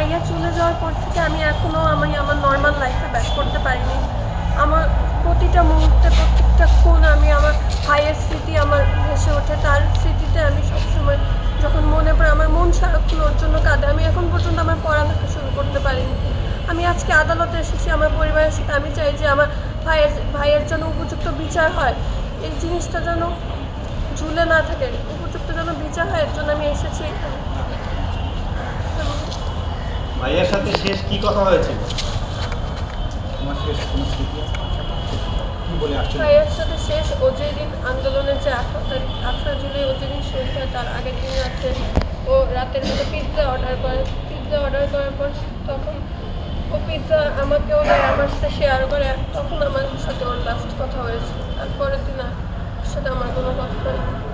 ভাইয়া চলে যাওয়ার পর থেকে আমি এখনও আমার নর্মাল লাইফে ব্যাক করতে পারিনি। আমার প্রতিটা মুহূর্তে প্রত্যেকটা ক্ষণ আমি আমার ভাইয়ের স্মৃতি আমার ভেসে ওঠে। তার স্মৃতিতে আমি সবসময় যখন মনে পড়ে আমার মন সারাক্ষণ ওর জন্য কাঁদে। আমি এখন পর্যন্ত আমার পড়ালেখা শুরু করতে পারিনি। আমি আজকে আদালতে এসেছি আমার পরিবারের সাথে। আমি চাই যে আমার ভাইয়ের জন্য উপযুক্ত বিচার হয়, এই জিনিসটা যেন ঝুলে না থাকে, উপযুক্ত যেন বিচার হয়, এর জন্য আমি এসেছি। ভাইয়ের সাথে শেষ কি কথা হয়েছিল? ভাইয়ের সাথে শেষ ও যেদিন আন্দোলনের যে 18 জুলাই ও যেদিন শহীদ হয় তার আগের দিন রাতে ও রাতের মধ্যে পিৎজা অর্ডার করে। পিৎজা অর্ডার করার পর তখন ও পিৎজা আমাকেও দেয়, আমার সাথে শেয়ার করে। তখন আমার সাথে ওর লাস্ট কথা হয়েছে। তারপরের দিন আর সাথে আমার কোনো কথা হয়নি।